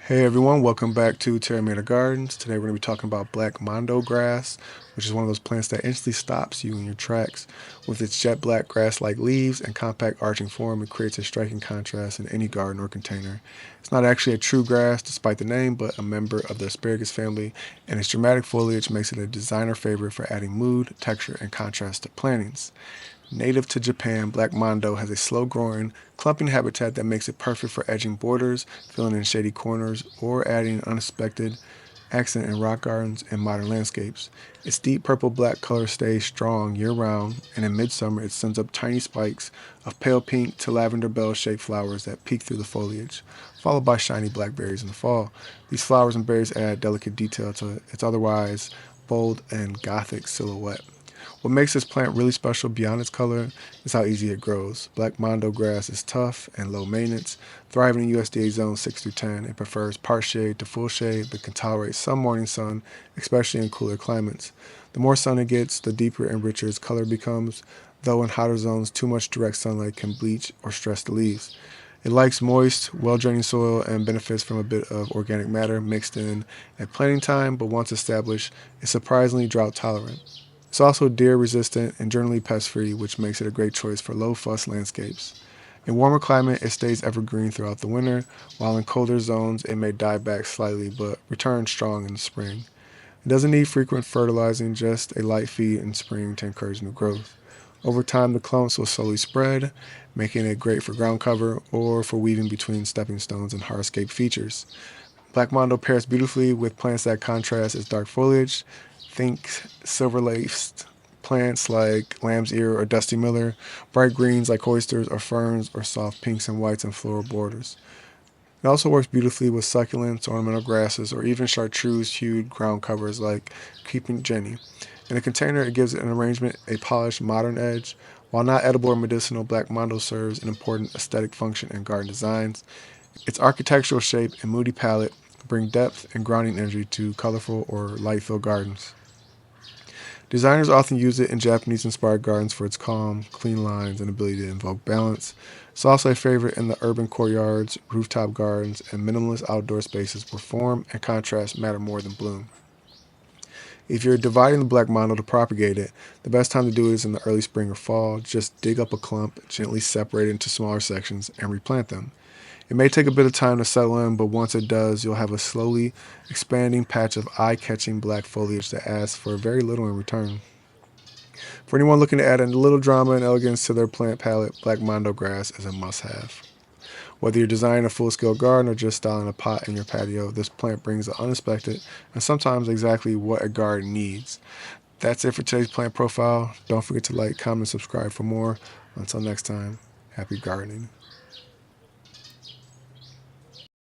Hey everyone, welcome back to Terramata Gardens. Today we're going to be talking about Black Mondo grass, which is one of those plants that instantly stops you in your tracks. With its jet black grass-like leaves and compact arching form, it creates a striking contrast in any garden or container. It's not actually a true grass, despite the name, but a member of the asparagus family, and its dramatic foliage makes it a designer favorite for adding mood, texture, and contrast to plantings. Native to Japan, Black Mondo has a slow-growing, clumping habitat that makes it perfect for edging borders, filling in shady corners, or adding an unexpected accent in rock gardens and modern landscapes. Its deep purple-black color stays strong year-round, and in midsummer it sends up tiny spikes of pale pink to lavender bell-shaped flowers that peek through the foliage, followed by shiny blackberries in the fall. These flowers and berries add delicate detail to its otherwise bold and gothic silhouette. What makes this plant really special beyond its color is how easy it grows. Black Mondo grass is tough and low maintenance, thriving in USDA zones 6 through 10. It prefers part shade to full shade, but can tolerate some morning sun, especially in cooler climates. The more sun it gets, the deeper and richer its color becomes, though in hotter zones, too much direct sunlight can bleach or stress the leaves. It likes moist, well-draining soil and benefits from a bit of organic matter mixed in at planting time, but once established, is surprisingly drought tolerant. It's also deer resistant and generally pest free, which makes it a great choice for low fuss landscapes. In warmer climate, it stays evergreen throughout the winter, while in colder zones, it may die back slightly but return strong in the spring. It doesn't need frequent fertilizing, just a light feed in spring to encourage new growth. Over time, the clumps will slowly spread, making it great for ground cover or for weaving between stepping stones and hardscape features. Black Mondo pairs beautifully with plants that contrast its dark foliage. Think silver-laced plants like lamb's ear or dusty miller, bright greens like oysters or ferns, or soft pinks and whites and floral borders. It also works beautifully with succulents, ornamental grasses, or even chartreuse-hued ground covers like creeping jenny. In a container, it gives an arrangement a polished, modern edge. While not edible or medicinal, Black Mondo serves an important aesthetic function in garden designs. Its architectural shape and moody palette bring depth and grounding energy to colorful or light-filled gardens. Designers often use it in Japanese-inspired gardens for its calm, clean lines and ability to invoke balance. It's also a favorite in the urban courtyards, rooftop gardens, and minimalist outdoor spaces where form and contrast matter more than bloom. If you're dividing the black mondo to propagate it, the best time to do it is in the early spring or fall. Just dig up a clump, gently separate it into smaller sections, and replant them. It may take a bit of time to settle in, but once it does, you'll have a slowly expanding patch of eye-catching black foliage that asks for very little in return. For anyone looking to add a little drama and elegance to their plant palette, Black Mondo grass is a must-have. Whether you're designing a full-scale garden or just styling a pot in your patio, this plant brings the unexpected and sometimes exactly what a garden needs. That's it for today's plant profile. Don't forget to like, comment, and subscribe for more. Until next time, happy gardening.